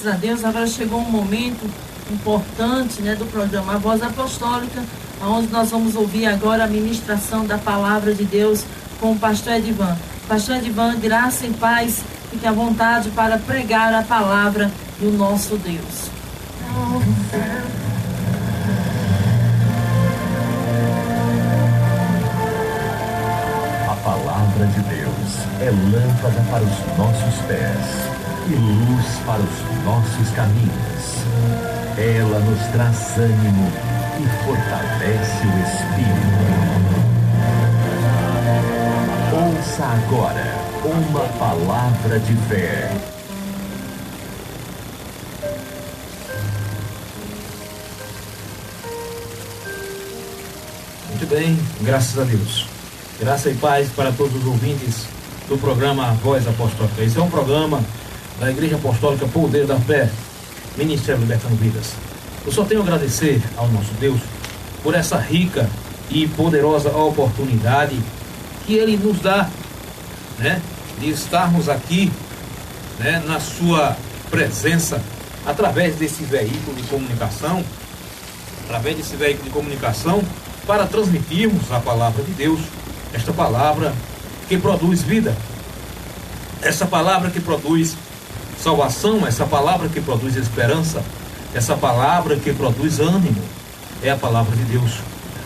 Graças a Deus, agora chegou um momento importante, né, do programa A Voz Apostólica, onde nós vamos ouvir agora a ministração da Palavra de Deus com o pastor Edivan. Pastor Edivan, graça e paz, fique à vontade para pregar a palavra do nosso Deus. A Palavra de Deus é lâmpada para os nossos pés e luz para os nossos caminhos. Ela nos traz ânimo e fortalece o espírito. Ouça agora uma palavra de fé. Muito bem, graças a Deus. Graça e paz para todos os ouvintes do programa Voz Apostólica. Esse é um programa da Igreja Apostólica Poder da Fé, Ministério Libertando Vidas. Eu só tenho a agradecer ao nosso Deus por essa rica e poderosa oportunidade que Ele nos dá, né, de estarmos aqui, né, na sua presença, através desse veículo de comunicação, para transmitirmos a palavra de Deus, esta palavra que produz vida, essa palavra que produz salvação, essa palavra que produz esperança, essa palavra que produz ânimo, é a palavra de Deus.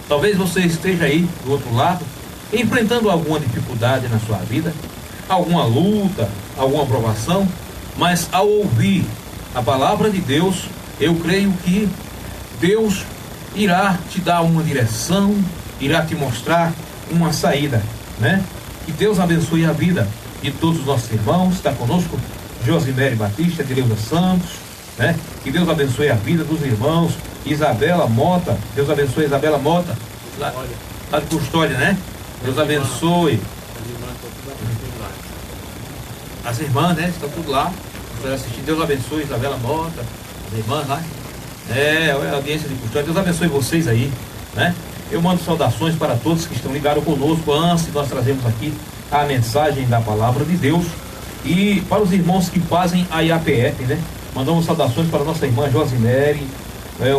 Talvez você esteja aí do outro lado, enfrentando alguma dificuldade na sua vida, alguma luta, alguma provação, mas ao ouvir a palavra de Deus, eu creio que Deus irá te dar uma direção, irá te mostrar uma saída, né? Que Deus abençoe a vida de todos os nossos irmãos. Está conosco Josimere Batista, de Leusa Santos, né? Que Deus abençoe a vida dos irmãos Isabela Mota. Deus abençoe Isabela Mota, lá de Custódia, né? Deus abençoe as irmãs, né? Estão tudo lá. Deus abençoe Isabela Mota, as irmãs lá. É a audiência de Custódia. Deus abençoe vocês aí, né? Eu mando saudações para todos que estão ligados conosco antes de nós trazemos aqui a mensagem da palavra de Deus. E para os irmãos que fazem a IAPF, né? Mandamos saudações para a nossa irmã Josimere,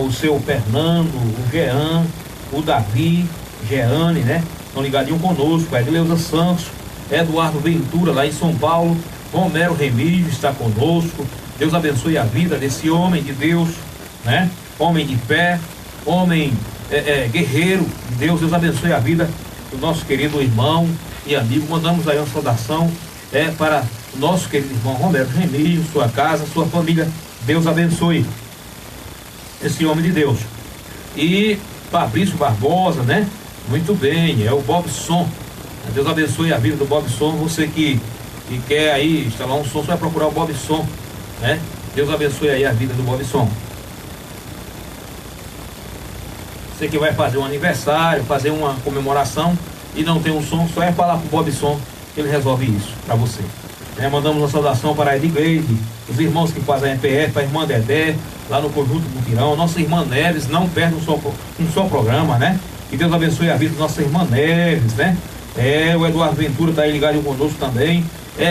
o seu Fernando, o Jean, o Davi, Jeane, né? Estão ligadinhos conosco. A Edileuza Santos, Eduardo Ventura, lá em São Paulo, Romero Remígio está conosco. Deus abençoe a vida desse homem de Deus, né? Homem de fé, homem guerreiro de Deus. Deus abençoe a vida do nosso querido irmão e amigo. Mandamos aí uma saudação para o nosso querido irmão Romero Remígio, sua casa, sua família. Deus abençoe esse homem de Deus. E Fabrício Barbosa, né? Muito bem, é o Bobson. Deus abençoe a vida do Bobson. Você que quer aí instalar um som, você vai procurar o Bobson, né? Deus abençoe aí a vida do Bobson. Você que vai fazer um aniversário, fazer uma comemoração e não tem um som, só é falar com o Bobson que ele resolve isso para você. Mandamos uma saudação para a Edgleide, os irmãos que fazem a EPF, a irmã Dedé, lá no Conjunto Mutirão, nossa irmã Neves, não perde um só programa, né? Que Deus abençoe a vida da nossa irmã Neves, né? O Eduardo Ventura está aí ligado conosco também.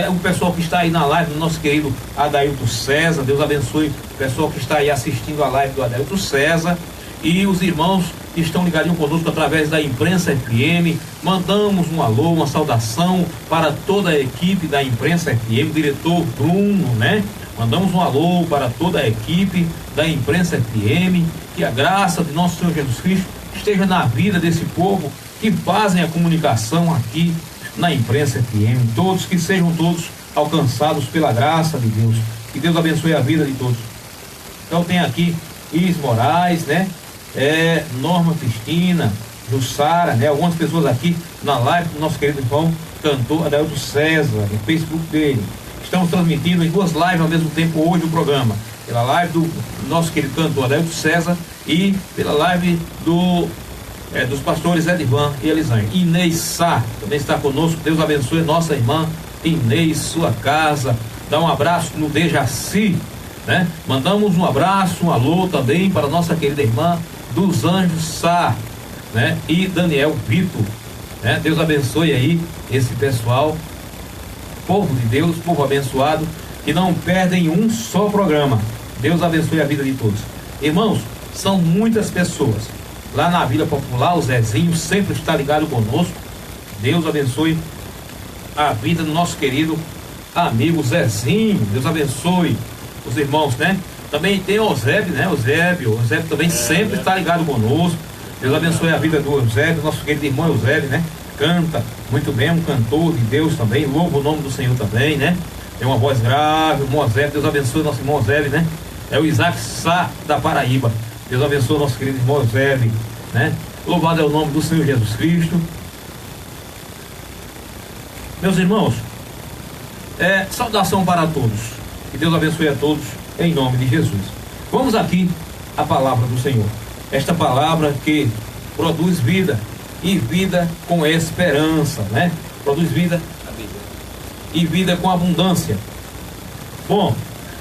O pessoal que está aí na live do nosso querido Adailto César. Deus abençoe o pessoal que está aí assistindo a live do Adailto César. E os irmãos que estão ligadinhos conosco através da Imprensa FM. Mandamos um alô, uma saudação para toda a equipe da Imprensa FM, diretor Bruno, né? Mandamos um alô para toda a equipe da Imprensa FM. Que a graça de nosso Senhor Jesus Cristo esteja na vida desse povo que fazem a comunicação aqui na Imprensa FM. Todos, que sejam todos alcançados pela graça de Deus. Que Deus abençoe a vida de todos. Então tem aqui Iris Moraes, né? Norma Cristina, Jussara, né? Algumas pessoas aqui na live do nosso querido irmão cantor Adailto César, no Facebook dele. Estamos transmitindo em duas lives ao mesmo tempo hoje o programa. Pela live do nosso querido cantor Adailto César e pela live dos pastores Edivan e Elisane. Inês Sá também está conosco. Deus abençoe nossa irmã Inês, sua casa. Dá um abraço no Dejaci, né? Mandamos um abraço, um alô também para nossa querida irmã dos Anjos Sá, né? E Daniel Vitor, né? Deus abençoe aí esse pessoal, povo de Deus, povo abençoado, que não perdem um só programa. Deus abençoe a vida de todos. Irmãos, são muitas pessoas. Lá na Vila Popular, o Zezinho sempre está ligado conosco. Deus abençoe a vida do nosso querido amigo Zezinho. Deus abençoe os irmãos, né? Também tem o Eusébio, né? O Eusébio também sempre está ligado conosco. Deus abençoe a vida do Eusébio, nosso querido irmão Eusébio, né? Canta muito bem, um cantor de Deus também, louva o nome do Senhor também, né? Tem uma voz grave, o irmão Eusébio, Deus abençoe o nosso irmão Eusébio, né? É o Isaac Sá da Paraíba. Deus abençoe o nosso querido irmão Eusébio, né? Louvado é o nome do Senhor Jesus Cristo. Meus irmãos, saudação para todos. Que Deus abençoe a todos em nome de Jesus. Vamos aqui à palavra do Senhor. Esta palavra que produz vida e vida com esperança, né? Produz vida e vida com abundância. Bom,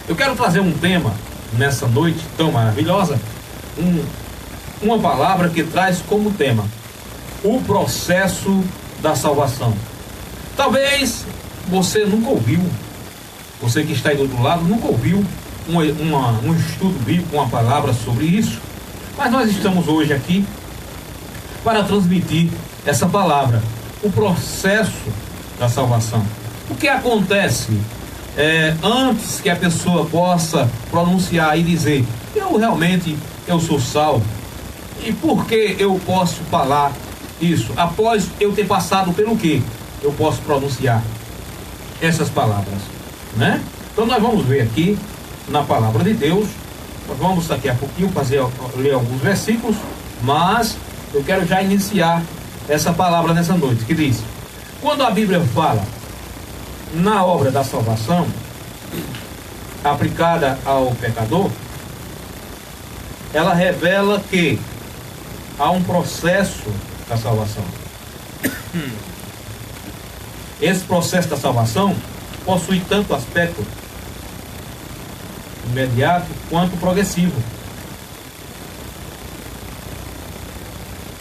eu quero trazer um tema nessa noite tão maravilhosa, uma palavra que traz como tema o processo da salvação. Talvez você nunca ouviu, você que está aí do outro lado nunca ouviu um estudo bíblico, uma palavra sobre isso, mas nós estamos hoje aqui para transmitir essa palavra, o processo da salvação. O que acontece antes que a pessoa possa pronunciar e dizer: eu sou salvo? E por que eu posso falar isso? Após eu ter passado pelo que eu posso pronunciar essas palavras, né? Então nós vamos ver aqui na palavra de Deus. Nós vamos daqui a pouquinho ler alguns versículos, mas eu quero já iniciar essa palavra nessa noite, que diz: quando a Bíblia fala na obra da salvação aplicada ao pecador, ela revela que há um processo da salvação. Esse processo da salvação possui tanto aspecto imediato quanto progressivo.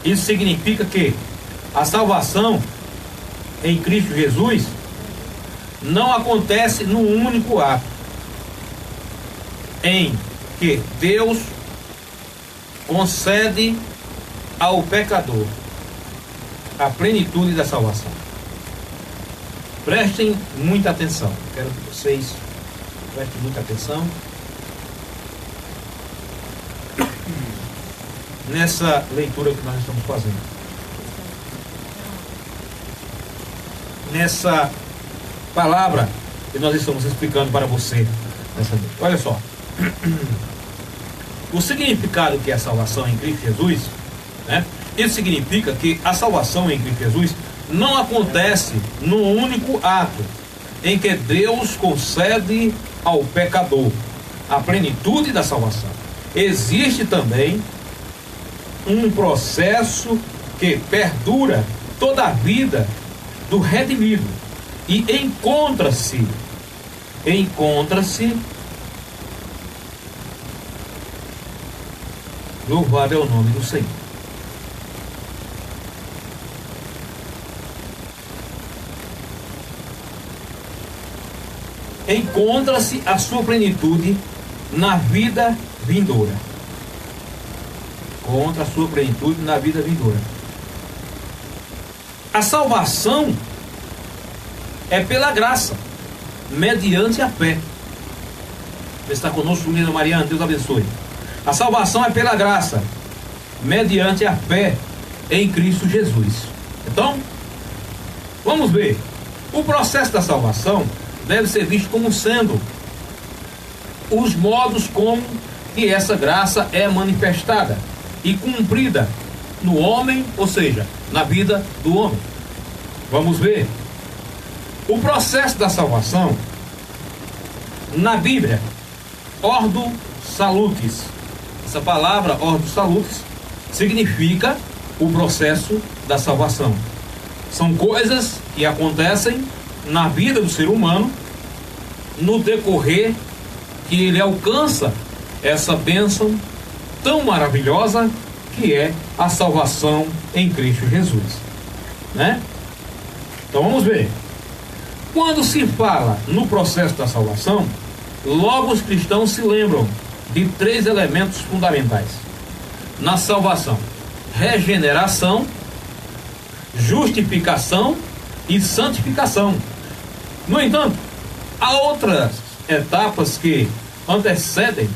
Isso significa que a salvação em Cristo Jesus não acontece num único ato, em que Deus concede ao pecador a plenitude da salvação. Prestem muita atenção. Quero que vocês prestem muita atenção nessa leitura que nós estamos fazendo, nessa palavra que nós estamos explicando para você nessa noite. Olha só, o significado que é a salvação em Cristo Jesus, né? Isso significa que a salvação em Cristo Jesus não acontece num único ato em que Deus concede ao pecador a plenitude da salvação. Existe também um processo que perdura toda a vida do redimido e encontra-se louvado é o nome do Senhor. Encontra-se a sua plenitude na vida vindoura. Contra a sua plenitude na vida vindoura. A salvação é pela graça, mediante a fé. Está conosco, menina Mariana, Deus abençoe. A salvação é pela graça, mediante a fé em Cristo Jesus. Então, vamos ver. O processo da salvação deve ser visto como sendo os modos como que essa graça é manifestada e cumprida no homem, ou seja, na vida do homem. Vamos ver. O processo da salvação na Bíblia, ordo salutis. Essa palavra ordo salutis significa o processo da salvação. São coisas que acontecem na vida do ser humano no decorrer que ele alcança essa bênção tão maravilhosa que é a salvação em Cristo Jesus, né? Então vamos ver. Quando se fala no processo da salvação, logo os cristãos se lembram de 3 elementos fundamentais na salvação: regeneração, justificação e santificação. No entanto, há outras etapas que antecedem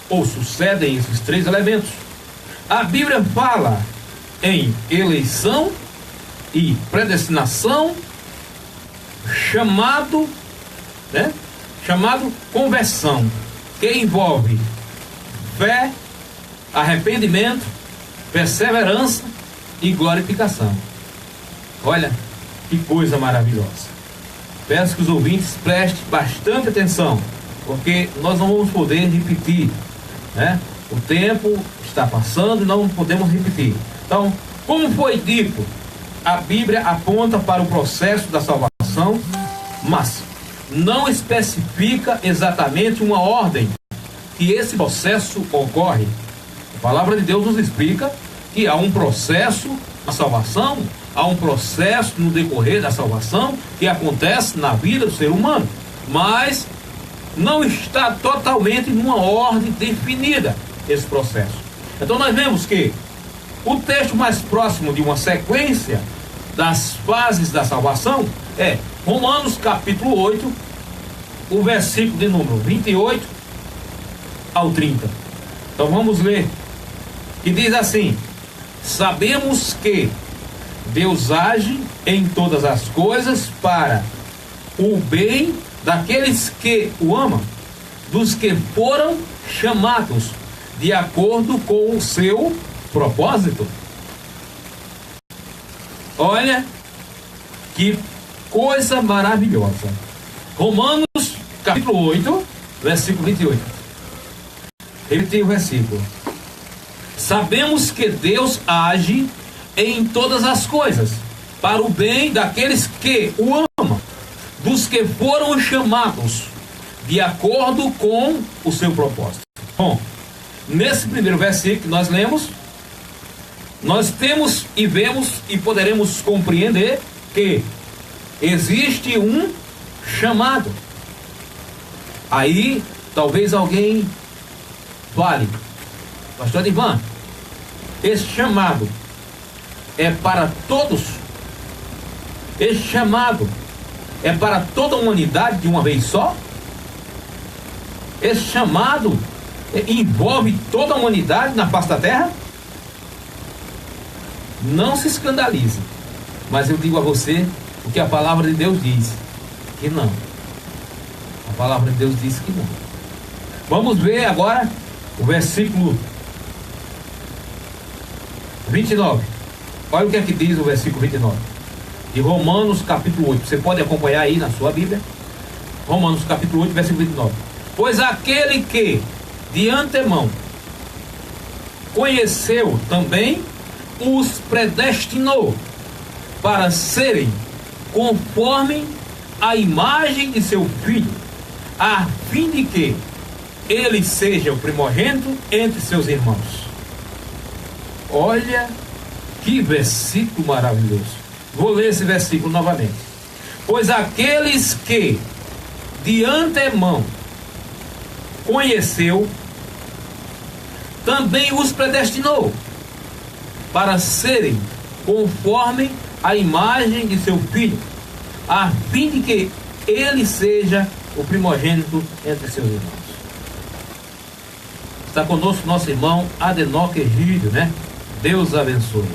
ou sucedem esses 3 elementos. A Bíblia fala em eleição e predestinação, chamado conversão, que envolve fé, arrependimento, perseverança e glorificação. Olha que coisa maravilhosa. Peço que os ouvintes prestem bastante atenção, porque nós não vamos poder repetir, né? O tempo está passando e não podemos repetir. Então, como foi dito, a Bíblia aponta para o processo da salvação, mas não especifica exatamente uma ordem que esse processo ocorre. A palavra de Deus nos explica que há um processo na salvação, há um processo no decorrer da salvação que acontece na vida do ser humano, mas não está totalmente numa ordem definida esse processo. Então nós vemos que o texto mais próximo de uma sequência das fases da salvação é Romanos capítulo 8, o versículo de número 28 ao 30. Então vamos ler, que diz assim: sabemos que Deus age em todas as coisas para o bem daqueles que o amam, dos que foram chamados de acordo com o seu propósito. Olha que coisa maravilhosa. Romanos capítulo 8, versículo 28. Repetir o versículo. Sabemos que Deus age em todas as coisas para o bem daqueles que o amam, dos que foram chamados de acordo com o seu propósito. Bom, nesse primeiro versículo que nós lemos, nós temos e vemos e poderemos compreender que existe um chamado. Aí talvez alguém fale: pastor Edivan, esse chamado é para todos? Esse chamado é para toda a humanidade de uma vez só? Esse chamado envolve toda a humanidade na face da terra? Não se escandalize, mas eu digo a você o que a palavra de Deus diz, que não. A palavra de Deus diz que não. Vamos ver agora o versículo 29. Olha o que é que diz o versículo 29 de Romanos capítulo 8. Você pode acompanhar aí na sua Bíblia. Romanos capítulo 8, versículo 29. Pois aquele que de antemão conheceu também os predestinou para serem conforme a imagem de seu filho, a fim de que ele seja o primogênito entre seus irmãos. Olha que versículo maravilhoso. Vou ler esse versículo novamente. Pois aqueles que de antemão conheceu, também os predestinou para serem conforme a imagem de seu filho, a fim de que ele seja o primogênito entre seus irmãos. Está conosco nosso irmão Adenoque Egídio, né? Deus abençoe.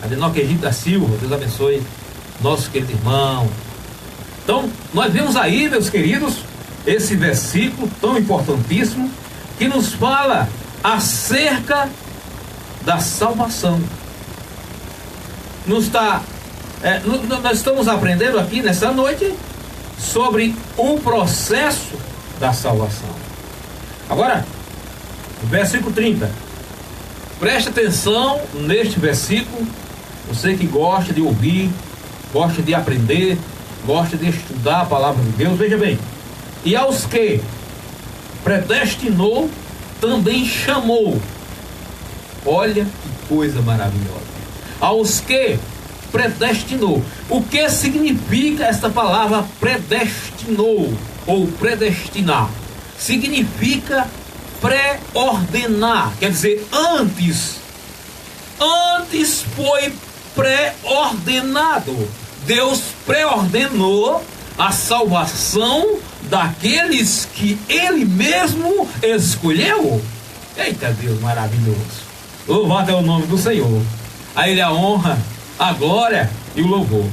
Adenoque Egídio da Silva, Deus abençoe nosso querido irmão. Então, nós vemos aí, meus queridos, esse versículo tão importantíssimo que nos fala acerca da salvação. Nós estamos aprendendo aqui nessa noite sobre o processo da salvação. Agora, versículo 30. Preste atenção neste versículo. Você que gosta de ouvir, gosta de aprender, gosta de estudar a palavra de Deus, veja bem. E aos que predestinou, também chamou. Olha que coisa maravilhosa. Aos que predestinou. O que significa esta palavra predestinou ou predestinar? Significa pré-ordenar, quer dizer, antes foi pré-ordenado. Deus pré-ordenou a salvação daqueles que Ele mesmo escolheu. Eita Deus maravilhoso! Louvado é o nome do Senhor. A Ele a honra, a glória e o louvor.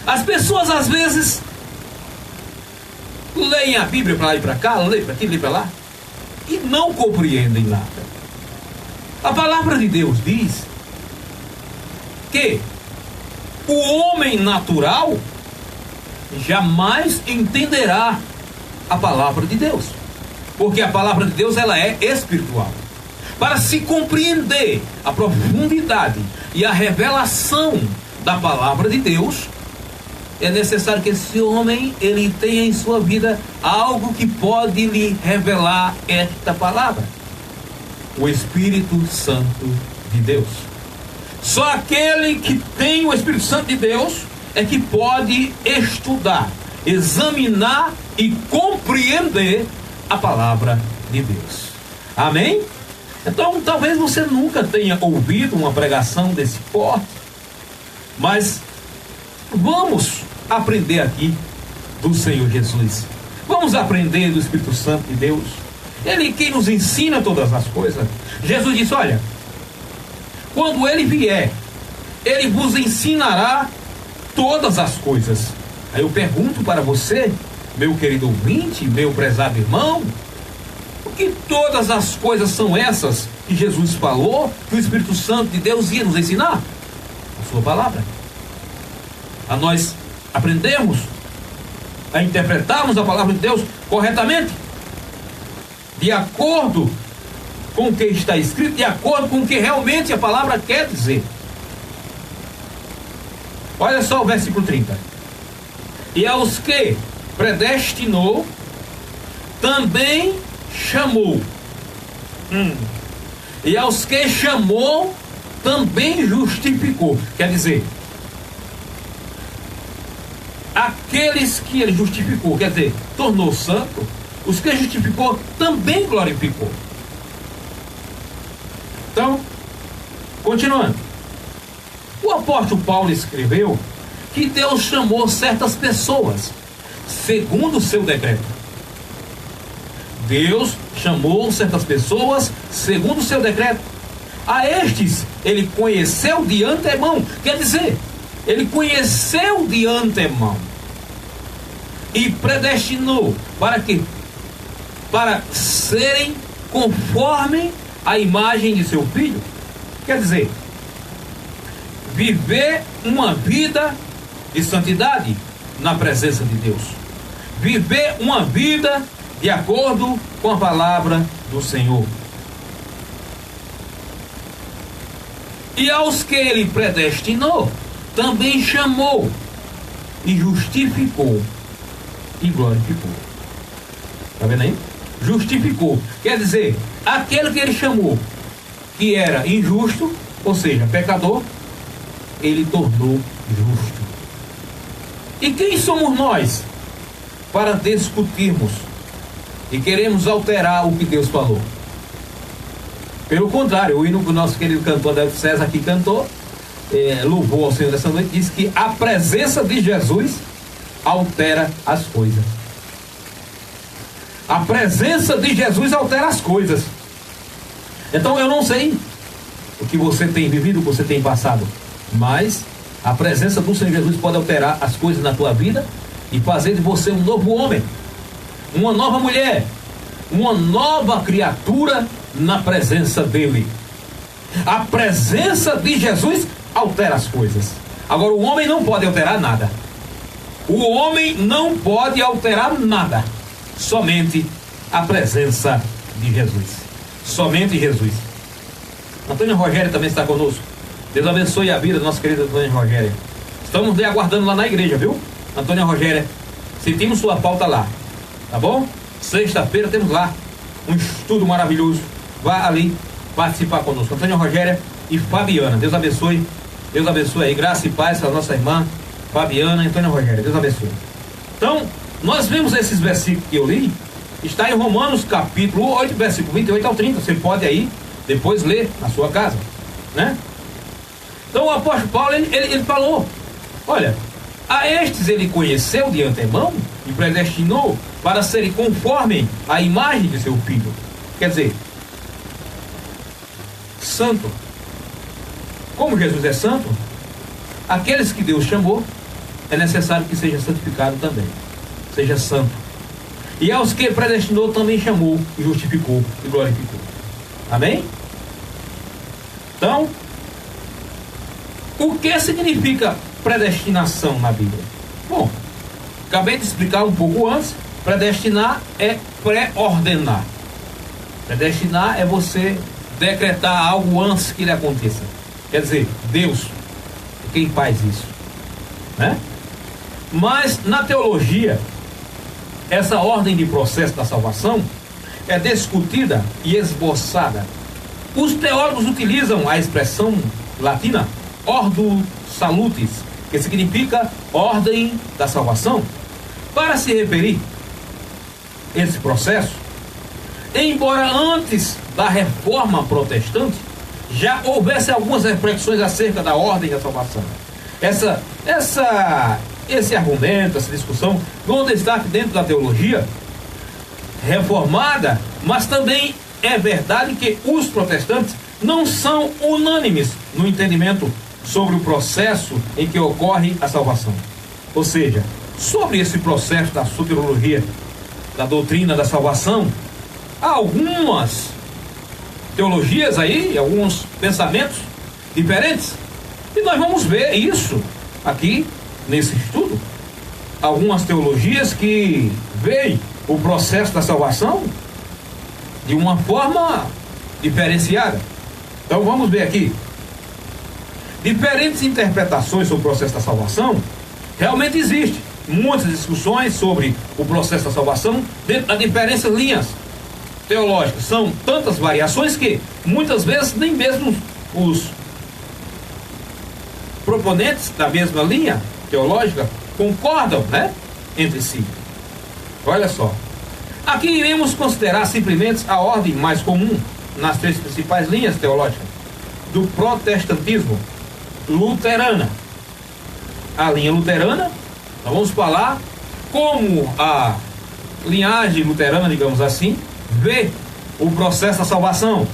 As pessoas às vezes leem a Bíblia para lá e para cá, leem para aqui, leem para lá, e não compreendem nada. A palavra de Deus diz que o homem natural jamais entenderá a palavra de Deus, porque a palavra de Deus ela é espiritual. Para se compreender a profundidade e a revelação da palavra de Deus, é necessário que esse homem ele tenha em sua vida algo que pode lhe revelar esta palavra: o Espírito Santo de Deus. Só aquele que tem o Espírito Santo de Deus é que pode estudar, examinar e compreender a palavra de Deus. Amém? Então, talvez você nunca tenha ouvido uma pregação desse porte, mas vamos aprender aqui do Senhor Jesus. Vamos aprender do Espírito Santo de Deus. Ele quem nos ensina todas as coisas. Jesus disse: olha, quando Ele vier, Ele vos ensinará todas as coisas. Aí eu pergunto para você, meu querido ouvinte, meu prezado irmão, o que todas as coisas são essas que Jesus falou, que o Espírito Santo de Deus ia nos ensinar? A sua palavra. A nós aprendermos a interpretarmos a palavra de Deus corretamente, de acordo com o que está escrito, de acordo com o que realmente a palavra quer dizer. Olha só o versículo 30. E aos que predestinou, também chamou. E aos que chamou, também justificou. Quer dizer, aqueles que Ele justificou, quer dizer, tornou santo, os que justificou, também glorificou. Então, continuando. O apóstolo Paulo escreveu que Deus chamou certas pessoas segundo o seu decreto. Deus chamou certas pessoas segundo o seu decreto. A estes Ele conheceu de antemão. Quer dizer, Ele conheceu de antemão e predestinou para quê? Para serem conforme a imagem de seu Filho. Quer dizer, viver uma vida de santidade na presença de Deus, viver uma vida de acordo com a palavra do Senhor. E aos que Ele predestinou, também chamou e justificou e glorificou. Está vendo aí? Justificou, quer dizer, aquele que Ele chamou que era injusto, ou seja, pecador, Ele tornou justo. E quem somos nós para discutirmos e queremos alterar o que Deus falou? Pelo contrário, o hino que o nosso querido cantor Adelio César aqui cantou, louvou ao Senhor dessa noite, diz que a presença de Jesus altera as coisas. A presença de Jesus altera as coisas. Então eu não sei o que você tem vivido, o que você tem passado, mas a presença do Senhor Jesus pode alterar as coisas na tua vida e fazer de você um novo homem, uma nova mulher, uma nova criatura na presença dele. A presença de Jesus altera as coisas. Agora o homem não pode alterar nada. O homem não pode alterar nada. Somente a presença de Jesus. Somente Jesus. Antônio Rogério também está conosco. Deus abençoe a vida do nosso querido Antônio Rogério. Estamos lhe aguardando lá na igreja, viu? Antônio Rogério, sentimos sua pauta lá, tá bom? Sexta-feira temos lá um estudo maravilhoso. Vá ali participar conosco. Antônio Rogério e Fabiana, Deus abençoe Deus abençoe aí. Graça e paz para a nossa irmã Fabiana e Antônia Rogéria. Deus abençoe. Então, nós vemos esses versículos que eu li, está em Romanos capítulo 8, versículo 28 ao 30. Você pode aí depois ler na sua casa, né? Então o apóstolo Paulo, ele falou, olha, a estes ele conheceu de antemão e predestinou para serem conforme a imagem de seu filho. Quer dizer, santo. Como Jesus é santo, aqueles que Deus chamou, é necessário que seja santificado também, seja santo. E aos que predestinou também chamou, justificou e glorificou. Amém? Então, o que significa predestinação na Bíblia? Bom, acabei de explicar um pouco antes. Predestinar é pré-ordenar. Predestinar é você decretar algo antes que ele aconteça. Quer dizer, Deus é quem faz isso, né? Mas na teologia, essa ordem de processo da salvação é discutida e esboçada. Os teólogos utilizam a expressão latina Ordo Salutis, que significa ordem da salvação, para se referir a esse processo. Embora antes da reforma protestante já houvesse algumas reflexões acerca da ordem da salvação, esse argumento, essa discussão não destaque dentro da teologia reformada, mas também é verdade que os protestantes não são unânimes no entendimento sobre o processo em que ocorre a salvação. Ou seja, sobre esse processo da soteriologia, da doutrina da salvação, há algumas teologias aí, alguns pensamentos diferentes, e nós vamos ver isso aqui nesse estudo. Algumas teologias que veem o processo da salvação de uma forma diferenciada. Então vamos ver aqui. Diferentes interpretações sobre o processo da salvação realmente existem. Muitas discussões sobre o processo da salvação dentro das diferentes linhas teológicas. São tantas variações que muitas vezes nem mesmo os proponentes da mesma linha teológica concordam, né, entre si. Olha só. Aqui iremos considerar simplesmente a ordem mais comum nas três principais linhas teológicas do protestantismo: luterana. A linha luterana, nós vamos falar como a linhagem luterana, digamos assim, vê o processo da salvação.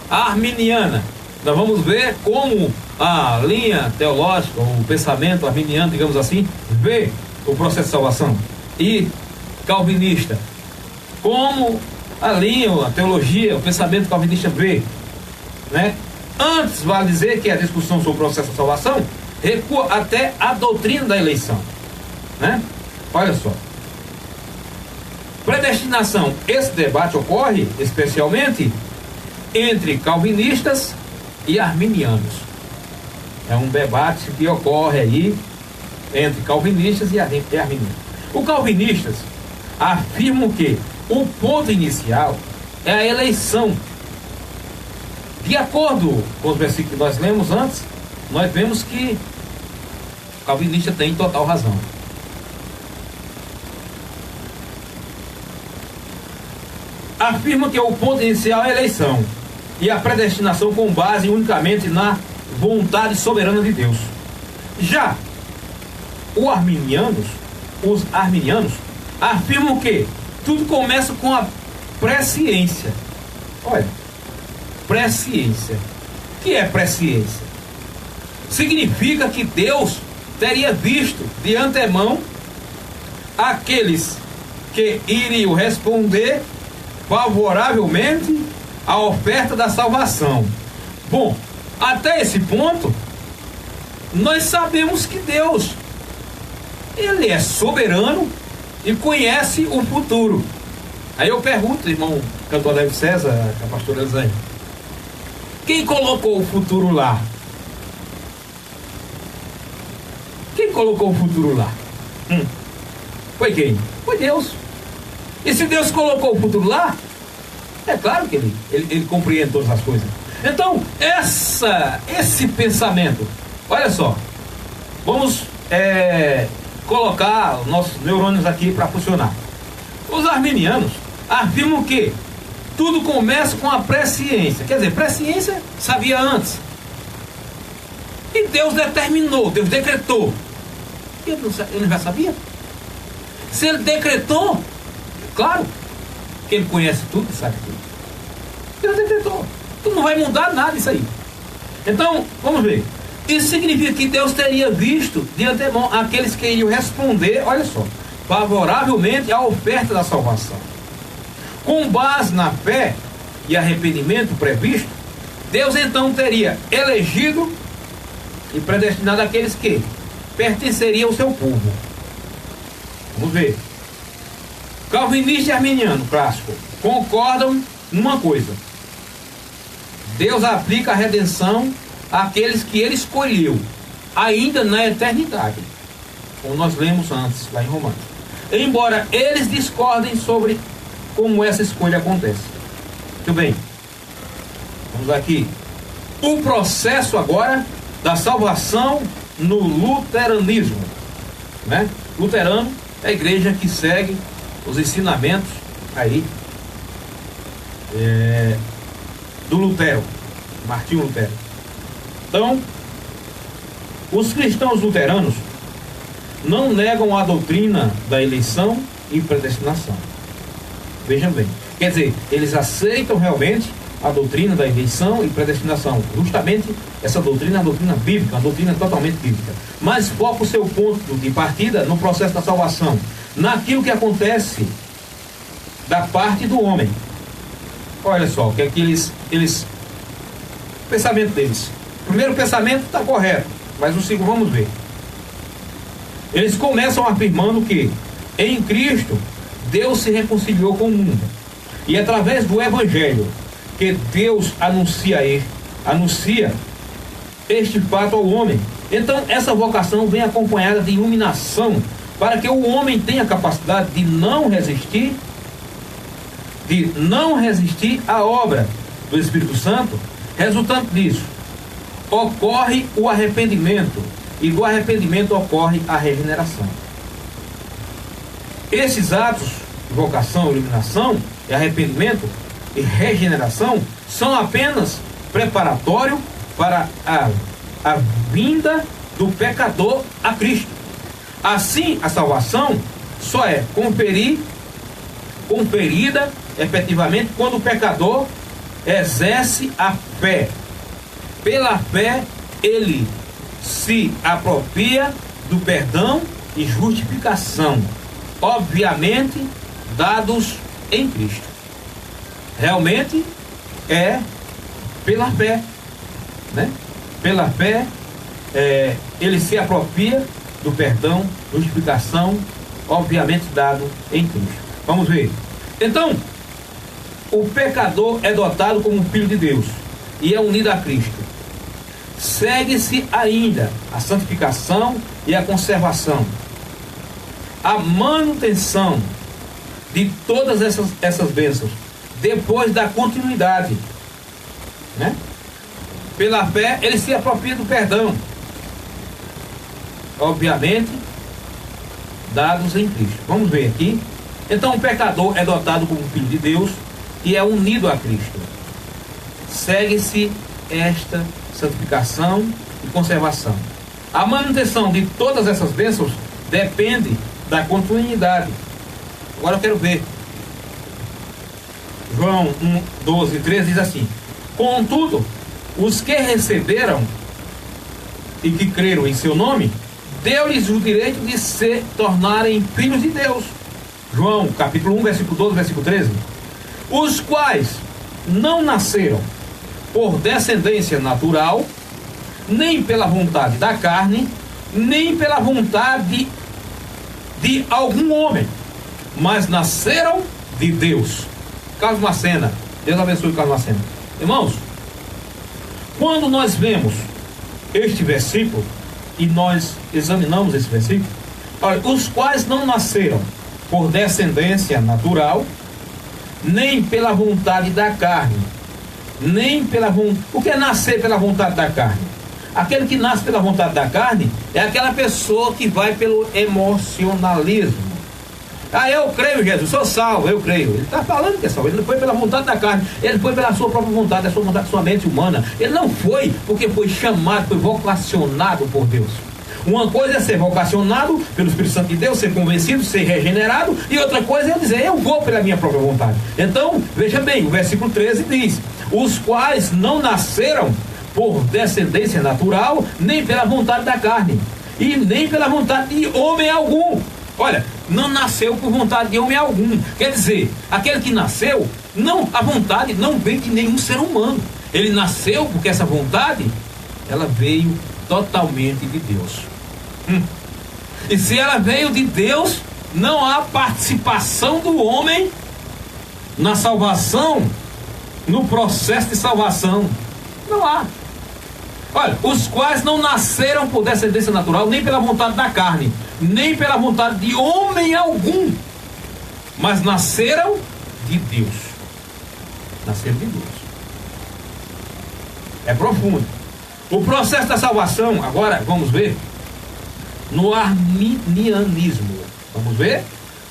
A arminiana, nós vamos ver como a linha teológica, o pensamento arminiano, digamos assim, vê o processo de salvação. E calvinista, como a linha, a teologia, o pensamento calvinista vê, né? Antes, vale dizer que a discussão sobre o processo de salvação recua até a doutrina da eleição, né? Olha só. Predestinação. Esse debate ocorre especialmente entre calvinistas e arminianos. É um debate que ocorre aí entre calvinistas e arminianos. Os calvinistas afirmam que o ponto inicial é a eleição. De acordo com os versículos que nós lemos antes, nós vemos que o calvinista tem total razão. Afirma que o ponto inicial é a eleição e a predestinação com base unicamente na vontade soberana de Deus. Já os arminianos afirmam que tudo começa com a presciência. Olha, presciência. O que é presciência? Significa que Deus teria visto de antemão aqueles que iriam responder favoravelmente à oferta da salvação. Bom, até esse ponto, nós sabemos que Deus, Ele é soberano e conhece o futuro. Aí eu pergunto, irmão cantor David César, a pastora Elisânia, quem colocou o futuro lá? Quem colocou o futuro lá? Foi quem? Foi Deus. E se Deus colocou o futuro lá, é claro que ele compreende todas as coisas. Então, esse pensamento Olha só, vamos colocar nossos neurônios aqui para funcionar. Os arminianos afirmam que tudo começa com a presciência. Quer dizer, presciência sabia antes. E Deus determinou, Deus decretou. Ele já sabia? Se ele decretou, claro, que ele conhece tudo e sabe tudo. Deus decretou. Então não vai mudar nada isso aí. Então, vamos ver. Isso significa que Deus teria visto de antemão aqueles que iriam responder, olha só, favoravelmente à oferta da salvação. Com base na fé e arrependimento previsto, Deus então teria elegido e predestinado aqueles que pertenceriam ao seu povo. Vamos ver. Calvinista e arminiano clássico concordam numa coisa: Deus aplica a redenção àqueles que ele escolheu, ainda na eternidade, como nós lemos antes, lá em Romanos. Embora eles discordem sobre como essa escolha acontece. Muito bem. Vamos aqui. O processo agora da salvação no luteranismo, né? Luterano é a igreja que segue os ensinamentos aí do Lutero, Martinho Lutero. Então, os cristãos luteranos não negam a doutrina da eleição e predestinação. Vejam bem, quer dizer, eles aceitam realmente a doutrina da eleição e predestinação. Justamente essa doutrina é uma doutrina bíblica, uma doutrina totalmente bíblica. Mas foca o seu ponto de partida no processo da salvação, naquilo que acontece da parte do homem. Olha só, que aqui eles o pensamento deles. O primeiro pensamento está correto, mas o segundo vamos ver. Eles começam afirmando que em Cristo Deus se reconciliou com o mundo, e através do Evangelho que Deus anuncia este fato ao homem. Então essa vocação vem acompanhada de iluminação, para que o homem tenha capacidade de não resistir à obra do Espírito Santo. Resultante disso, ocorre o arrependimento, e do arrependimento ocorre a regeneração. Esses atos de vocação, iluminação e arrependimento e regeneração são apenas preparatório para a vinda do pecador a Cristo. Assim, a salvação só é conferida efetivamente quando o pecador exerce a fé. Pela fé, ele se apropria do perdão e justificação, obviamente dados em Cristo. Realmente é pela fé, né? Pela fé, ele se apropria do perdão, justificação, obviamente dado em Cristo. Vamos ver. Então, o pecador é dotado como filho de Deus e é unido a Cristo. Segue-se ainda a santificação e a conservação, a manutenção de todas essas bênçãos, depois da continuidade, né? Pela fé, ele se apropria do perdão, obviamente dados em Cristo. Vamos ver aqui. Então, o pecador é dotado como filho de Deus e é unido a Cristo. Segue-se esta santificação e conservação. A manutenção de todas essas bênçãos depende da continuidade. Agora eu quero ver. João 1:12-13 diz assim: contudo, os que receberam e que creram em seu nome, deu-lhes o direito de se tornarem filhos de Deus. João capítulo 1, versículo 12, versículo 13. Os quais não nasceram por descendência natural, nem pela vontade da carne, nem pela vontade de algum homem, mas nasceram de Deus. Carlos Macena, Deus abençoe Carlos Macena. Irmãos, quando nós vemos este versículo e nós examinamos esse versículo, olha, os quais não nasceram por descendência natural, nem pela vontade da carne, nem pela vontade. O que é nascer pela vontade da carne? Aquele que nasce pela vontade da carne é aquela pessoa que vai pelo emocionalismo. Ah, eu creio, Jesus, sou salvo, eu creio. Ele está falando que é salvo, ele não foi pela vontade da carne, ele foi pela sua própria vontade, a sua vontade, sua mente humana. Ele não foi porque foi chamado, foi vocacionado por Deus. Uma coisa é ser vocacionado pelo Espírito Santo de Deus, ser convencido, ser regenerado, e outra coisa é dizer, eu vou pela minha própria vontade. Então, veja bem, o versículo 13 diz, os quais não nasceram por descendência natural, nem pela vontade da carne, e nem pela vontade de homem algum. Olha, não nasceu por vontade de homem algum. Quer dizer, aquele que nasceu, não, a vontade não veio de nenhum ser humano. Ele nasceu porque essa vontade, ela veio totalmente de Deus. E se ela veio de Deus, não há participação do homem na salvação, no processo de salvação. Não há. Olha, os quais não nasceram por descendência natural, nem pela vontade da carne, nem pela vontade de homem algum, mas nasceram de Deus. Nasceram de Deus. É profundo. O processo da salvação, agora vamos ver no arminianismo. Vamos ver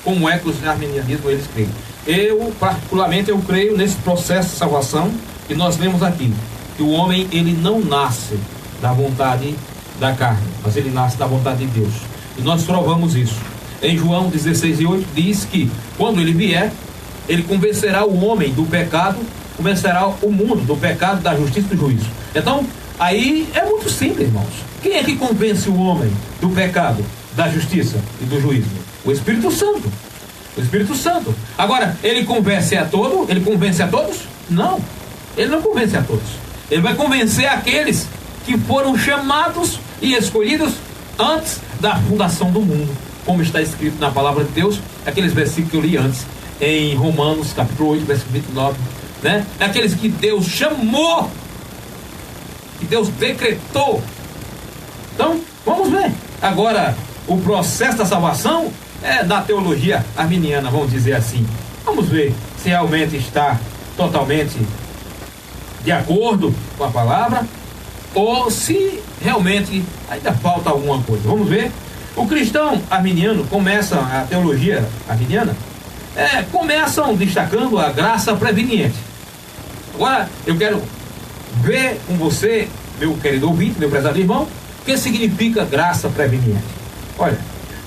como é que os arminianismos eles creem. Eu, particularmente, eu creio nesse processo de salvação que nós lemos aqui. Que o homem, ele não nasce da vontade da carne, mas ele nasce da vontade de Deus. E nós provamos isso. Em João 16:8 diz que quando ele vier, ele convencerá o homem do pecado, convencerá o mundo do pecado, da justiça e do juízo. Então, aí é muito simples, irmãos. Quem é que convence o homem do pecado, da justiça e do juízo? O Espírito Santo. O Espírito Santo. Agora, ele convence a todos? Ele convence a todos? Não. Ele não convence a todos. Ele vai convencer aqueles que foram chamados e escolhidos antes da fundação do mundo, como está escrito na palavra de Deus, aqueles versículos que eu li antes, em Romanos capítulo 8, versículo 29, né? Aqueles que Deus chamou, que Deus decretou. Então, vamos ver. Agora, o processo da salvação é da teologia arminiana, vamos dizer assim. Vamos ver se realmente está totalmente de acordo com a palavra, ou se realmente ainda falta alguma coisa. Vamos ver. O cristão arminiano começa, a teologia arminiana, começam destacando a graça preveniente. Agora, eu quero ver com você, meu querido ouvinte, meu prezado irmão, o que significa graça preveniente. Olha,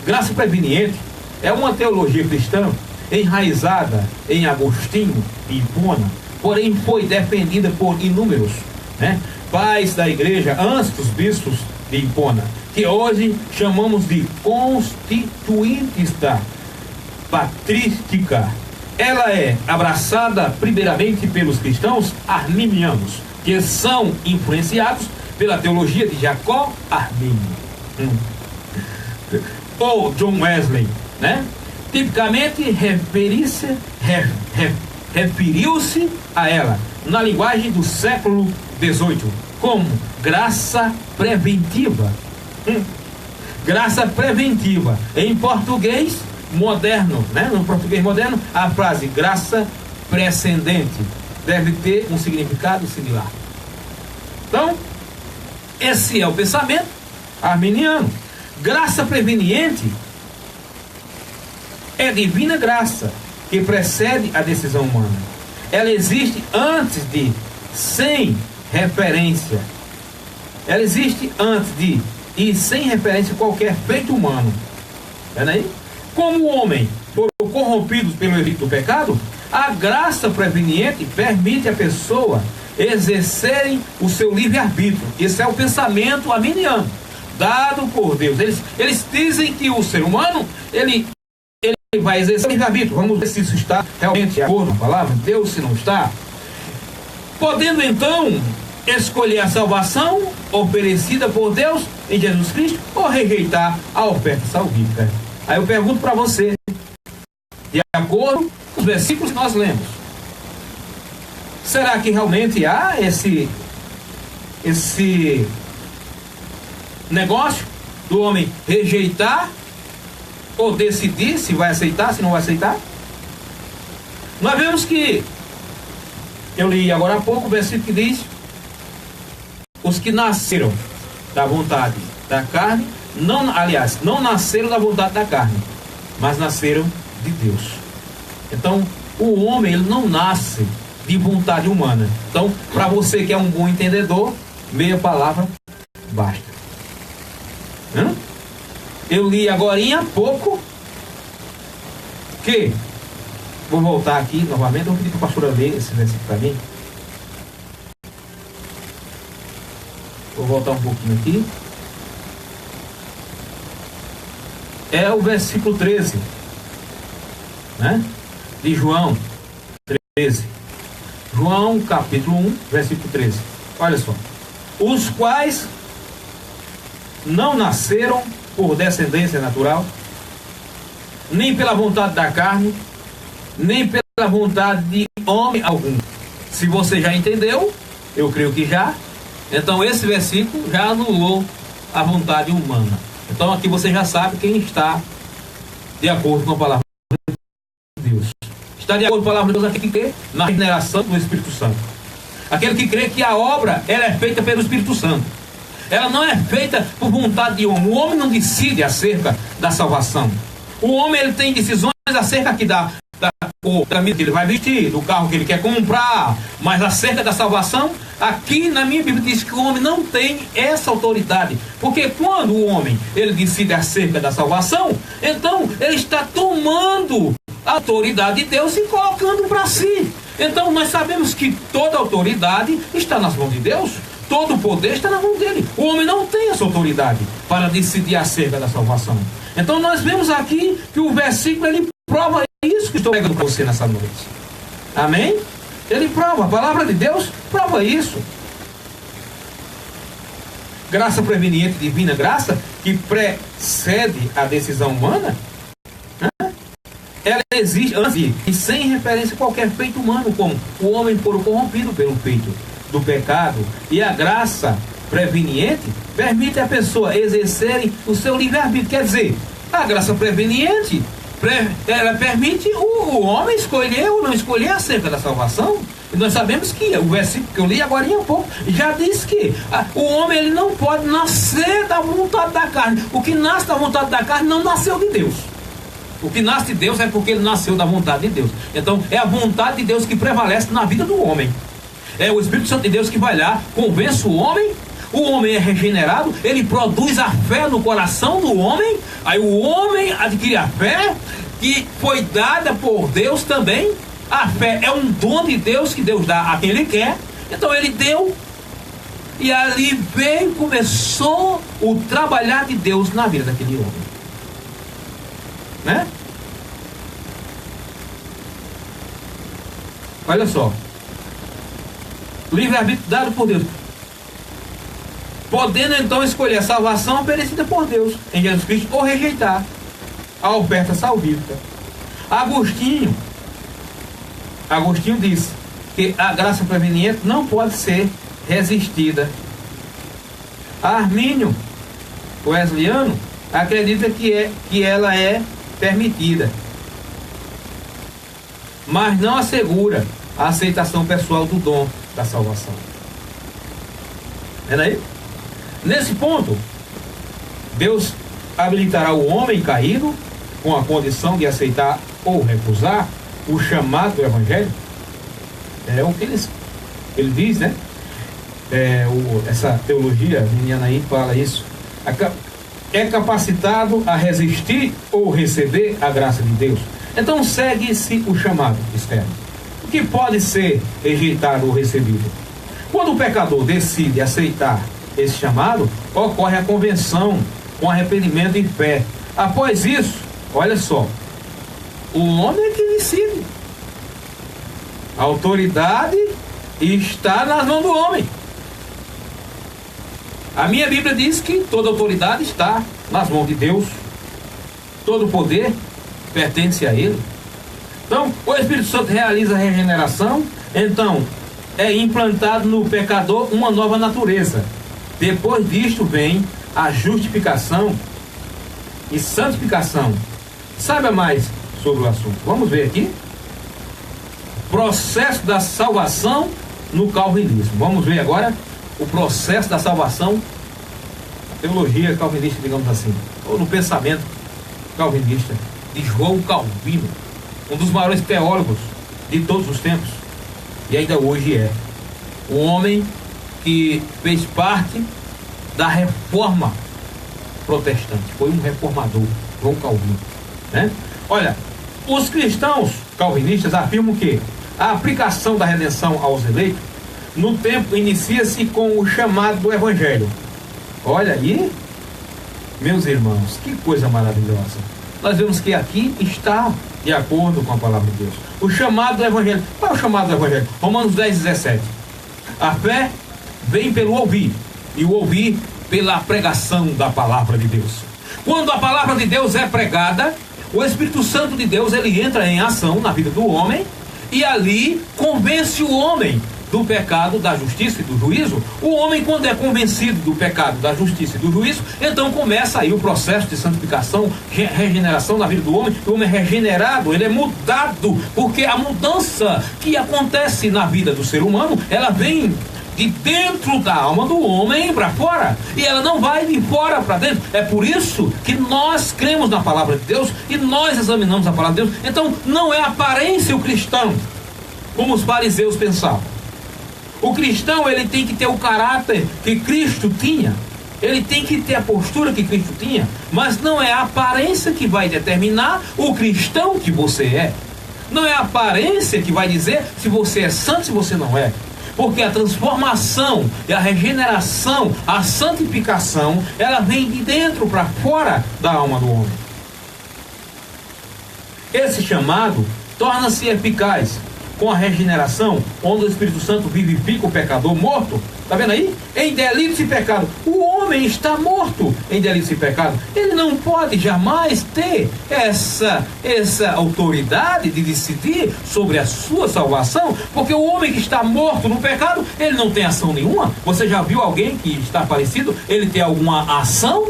graça preveniente é uma teologia cristã enraizada em Agostinho e Hipona, porém foi defendida por inúmeros, pais da igreja antes dos bispos de Hipona, que hoje chamamos de constituintista patrística. Ela é abraçada primeiramente pelos cristãos arminianos, que são influenciados pela teologia de Jacó Arminio, ou John Wesley, Tipicamente referiu-se a ela na linguagem do século XVIII como graça preventiva. Graça preventiva. Em português moderno, no português moderno, a frase graça precedente deve ter um significado similar. Então, esse é o pensamento arminiano. Graça preveniente é divina graça que precede a decisão humana. Ela existe antes de, sem referência. Ela existe antes de e sem referência a qualquer feito humano. Vendo aí? Como o homem foram corrompidos pelo efeito do pecado, a graça preveniente permite a pessoa exercerem o seu livre-arbítrio. Esse é o pensamento arminiano, dado por Deus. Eles dizem que o ser humano, ele vai exercer o livre-arbítrio. Vamos ver se isso está realmente de acordo com a palavra de Deus, se não está. Podendo então escolher a salvação oferecida por Deus em Jesus Cristo ou rejeitar a oferta salvífica. Aí eu pergunto para você, de acordo com os versículos que nós lemos, será que realmente há esse negócio do homem rejeitar ou decidir se vai aceitar, se não vai aceitar? Nós vemos que eu li agora há pouco o versículo que diz: os que nasceram da vontade da carne, não, aliás, não nasceram da vontade da carne, mas nasceram de Deus. Então, o homem, ele não nasce de vontade humana. Então, para você que é um bom entendedor, meia palavra basta. Eu li agorinha há pouco que, vou voltar aqui novamente, vou pedir para a pastora ler esse versículo para mim. Vou voltar um pouquinho aqui. É o versículo 13, né? De João 13. João capítulo 1, versículo 13. Olha só. Os quais não nasceram por descendência natural, nem pela vontade da carne, nem pela vontade de homem algum. Se você já entendeu, eu creio que já, então esse versículo já anulou a vontade humana. Então aqui você já sabe quem está de acordo com a palavra de Deus. Está de acordo com a palavra de Deus aquele que crê na regeneração do Espírito Santo. Aquele que crê que a obra ela é feita pelo Espírito Santo. Ela não é feita por vontade de homem. O homem não decide acerca da salvação. O homem ele tem decisões acerca aqui da camisa que ele vai vestir, do carro que ele quer comprar, mas acerca da salvação, aqui na minha Bíblia diz que o homem não tem essa autoridade, porque quando o homem ele decide acerca da salvação, então ele está tomando a autoridade de Deus e colocando para si. Então nós sabemos que toda autoridade está nas mãos de Deus, todo o poder está na mão dele. O homem não tem essa autoridade para decidir acerca da salvação. Então nós vemos aqui que o versículo ele prova isso que estou pregando para você nessa noite. Amém? Ele prova, a palavra de Deus prova isso. Graça preveniente, divina graça, que precede a decisão humana, ela existe antes e sem referência a qualquer feito humano, como o homem for corrompido pelo feito do pecado, e a graça preveniente permite a pessoa exercerem o seu livre-arbítrio. Quer dizer, a graça preveniente ela permite o homem escolher ou não escolher acerca da salvação. E nós sabemos que o versículo que eu li agora há pouco já diz que o homem ele não pode nascer da vontade da carne. O que nasce da vontade da carne não nasceu de Deus. O que nasce de Deus é porque ele nasceu da vontade de Deus. Então é a vontade de Deus que prevalece na vida do homem. É o Espírito Santo de Deus que vai lá, convence o homem é regenerado, ele produz a fé no coração do homem, aí o homem adquire a fé, que foi dada por Deus também. A fé é um dom de Deus que Deus dá a quem ele quer, então ele deu, e ali veio, começou o trabalhar de Deus na vida daquele homem, né? Olha só, livre-arbítrio dado por Deus, podendo então escolher a salvação oferecida por Deus em Jesus Cristo ou rejeitar a oferta salvífica. Agostinho disse que a graça preveniente não pode ser resistida. Armínio Wesleyano acredita que ela é permitida, mas não assegura a aceitação pessoal do dom da salvação. Vendo aí? Nesse ponto, Deus habilitará o homem caído com a condição de aceitar ou recusar o chamado do Evangelho. É o que ele diz, né? Essa teologia arminiana aí fala isso. É capacitado a resistir ou receber a graça de Deus. Então segue-se o chamado externo, o que pode ser rejeitado ou recebido. Quando o pecador decide aceitar esse chamado, ocorre a convenção com arrependimento e fé. Após isso, olha só, o homem é que decide. A autoridade está nas mãos do homem. A minha Bíblia diz que toda autoridade está nas mãos de Deus. Todo poder pertence a Ele. Então, o Espírito Santo realiza a regeneração. Então, é implantado no pecador uma nova natureza. Depois disto vem a justificação e santificação. Saiba mais sobre o assunto. Vamos ver aqui. Processo da salvação no calvinismo. Vamos ver agora o processo da salvação teologia calvinista, digamos assim, ou no pensamento calvinista de João Calvino, um dos maiores teólogos de todos os tempos, e ainda hoje é um homem que fez parte da reforma protestante, foi um reformador, João Calvino, né? Olha, os cristãos calvinistas afirmam que a aplicação da redenção aos eleitos no tempo inicia-se com o chamado do Evangelho. Olha aí, meus irmãos, que coisa maravilhosa. Nós vemos que aqui está de acordo com a palavra de Deus. O chamado do Evangelho. Qual é o chamado do Evangelho? Romanos 10:17. A fé vem pelo ouvir, e o ouvir pela pregação da palavra de Deus. Quando a palavra de Deus é pregada, o Espírito Santo de Deus, ele entra em ação na vida do homem, e ali convence o homem do pecado, da justiça e do juízo. O homem, quando é convencido do pecado, da justiça e do juízo, então começa aí o processo de santificação, regeneração na vida do homem. O homem é regenerado, ele é mudado, porque a mudança que acontece na vida do ser humano, ela vem de dentro da alma do homem para fora, e ela não vai de fora para dentro. É por isso que nós cremos na palavra de Deus e nós examinamos a palavra de Deus. Então não é aparência o cristão, como os fariseus pensavam. O cristão, ele tem que ter o caráter que Cristo tinha, ele tem que ter a postura que Cristo tinha, mas não é a aparência que vai determinar o cristão que você é. Não é a aparência que vai dizer se você é santo, se você não é. Porque a transformação e a regeneração, a santificação, ela vem de dentro para fora da alma do homem. Esse chamado torna-se eficaz com a regeneração, onde o Espírito Santo vivifica o pecador morto. Está vendo aí? Em delitos e pecado. O homem está morto em delitos e pecado. Ele não pode jamais ter essa autoridade de decidir sobre a sua salvação, porque o homem que está morto no pecado, ele não tem ação nenhuma. Você já viu alguém que está parecido? Ele tem alguma ação?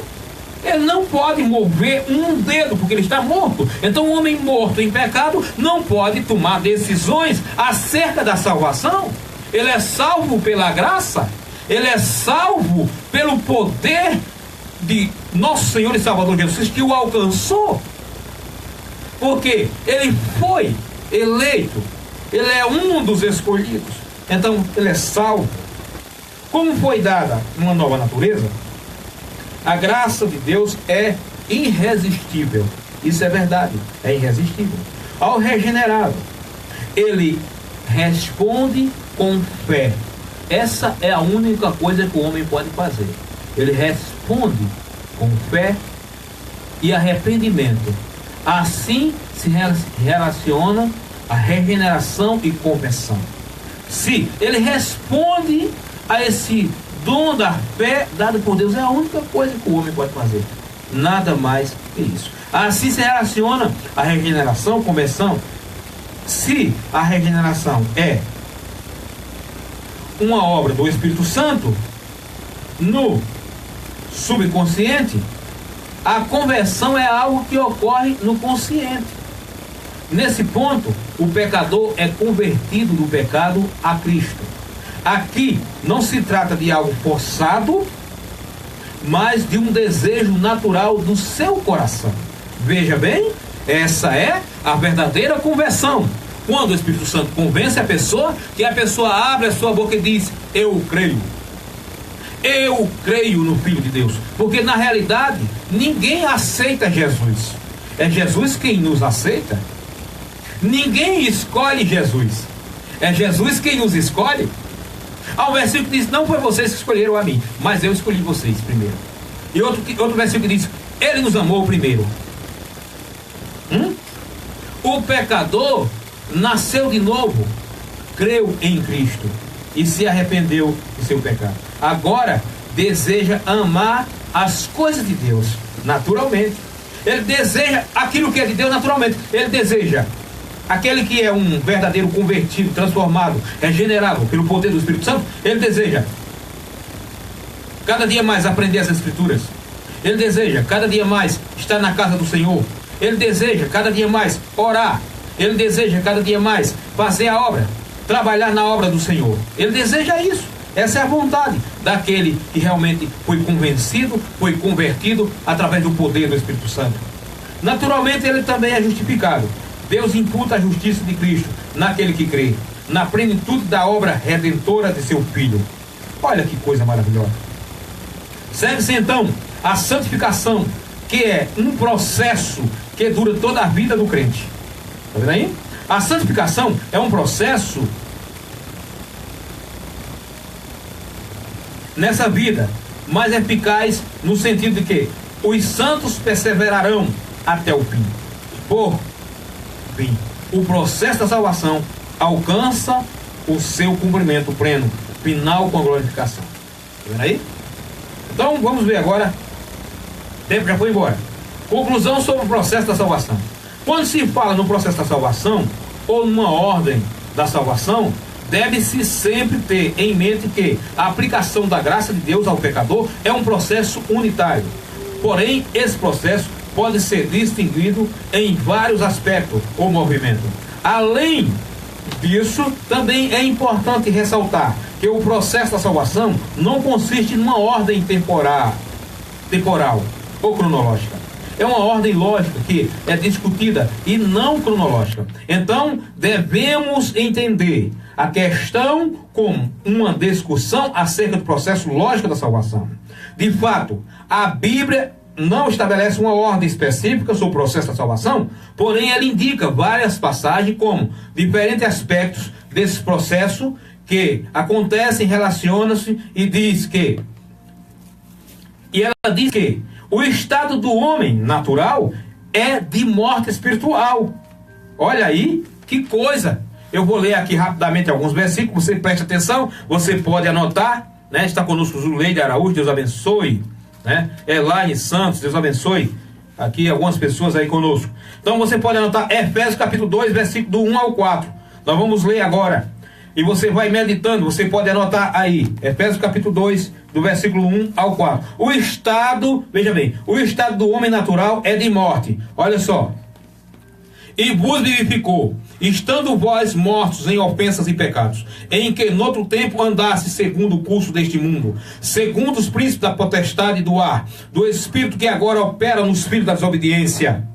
Ele não pode mover um dedo, porque ele está morto. Então o homem morto em pecado não pode tomar decisões acerca da salvação. Ele é salvo pela graça, ele é salvo pelo poder de nosso Senhor e Salvador Jesus, que o alcançou, porque ele foi eleito, ele é um dos escolhidos. Então ele é salvo. Como foi dada uma nova natureza, a graça de Deus é irresistível. Isso é verdade, é irresistível. Ao regenerado, ele responde com fé. Essa é a única coisa que o homem pode fazer. Ele responde com fé e arrependimento. Assim se relaciona a regeneração e conversão. Se ele responde a esse dom da fé dado por Deus, é a única coisa que o homem pode fazer. Nada mais que isso. Assim se relaciona a regeneração, conversão. Se a regeneração é uma obra do Espírito Santo no subconsciente, a conversão é algo que ocorre no consciente. Nesse ponto, o pecador é convertido do pecado a Cristo. Aqui não se trata de algo forçado, mas de um desejo natural do seu coração. Veja bem, essa é a verdadeira conversão. Quando o Espírito Santo convence a pessoa, que a pessoa abre a sua boca e diz: eu creio. Eu creio no Filho de Deus. Porque na realidade, ninguém aceita Jesus. É Jesus quem nos aceita. Ninguém escolhe Jesus. É Jesus quem nos escolhe. Há um versículo que diz: não foi vocês que escolheram a mim, mas eu escolhi vocês primeiro. E outro versículo que diz: ele nos amou primeiro. O pecador nasceu de novo, creu em Cristo e se arrependeu do seu pecado. Agora deseja amar as coisas de Deus naturalmente. Ele deseja aquilo que é de Deus naturalmente. Ele deseja aquele que é um verdadeiro convertido, transformado, regenerado pelo poder do Espírito Santo. Ele deseja cada dia mais aprender as Escrituras. Ele deseja cada dia mais estar na casa do Senhor. Ele deseja cada dia mais orar. Ele deseja cada dia mais fazer a obra, trabalhar na obra do Senhor. Ele deseja isso. Essa é a vontade daquele que realmente foi convencido, foi convertido através do poder do Espírito Santo. Naturalmente ele também é justificado. Deus imputa a justiça de Cristo naquele que crê, na plenitude da obra redentora de seu Filho. Olha que coisa maravilhosa. Segue-se então a santificação, que é um processo que dura toda a vida do crente. Está vendo aí? A santificação é um processo nessa vida, mais eficaz no sentido de que os santos perseverarão até o fim. Por fim, o processo da salvação alcança o seu cumprimento pleno, final com a glorificação. Está vendo aí? Então vamos ver agora. O tempo já foi embora. Conclusão sobre o processo da salvação. Quando se fala no processo da salvação, ou numa ordem da salvação, deve-se sempre ter em mente que a aplicação da graça de Deus ao pecador é um processo unitário. Porém, esse processo pode ser distinguido em vários aspectos ou movimentos. Além disso, também é importante ressaltar que o processo da salvação não consiste numa ordem temporal ou cronológica. É uma ordem lógica que é discutida e não cronológica. Então, devemos entender a questão como uma discussão acerca do processo lógico da salvação. De fato, a Bíblia não estabelece uma ordem específica sobre o processo da salvação, porém ela indica várias passagens como diferentes aspectos desse processo que acontecem, relacionam-se e ela diz que o estado do homem natural é de morte espiritual. Olha aí, que coisa! Eu vou ler aqui rapidamente alguns versículos, você preste atenção, você pode anotar, né? Está conosco Zuleide Araújo, Deus abençoe, né? Elaine Santos, Deus abençoe. Aqui algumas pessoas aí conosco. Então você pode anotar Efésios capítulo 2, versículo do 1 ao 4. Nós vamos ler agora. E você vai meditando, você pode anotar aí. Efésios capítulo 2, do versículo 1 ao 4. O estado, veja bem, o estado do homem natural é de morte. Olha só. E vos vivificou, estando vós mortos em ofensas e pecados, em que noutro tempo andasse segundo o curso deste mundo, segundo os príncipes da potestade do ar, do espírito que agora opera no espírito da desobediência,